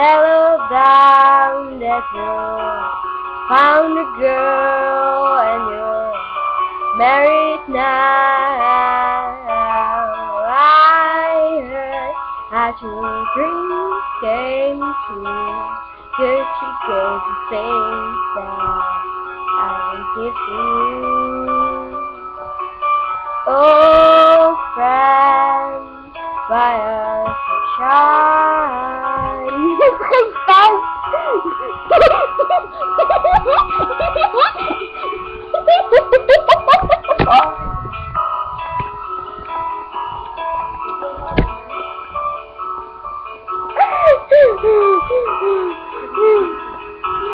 settled down that you found a girl and you're married now. I heard that your dreams came true, 'cause she gave the things that I give to you. Oh, friend, by us shine.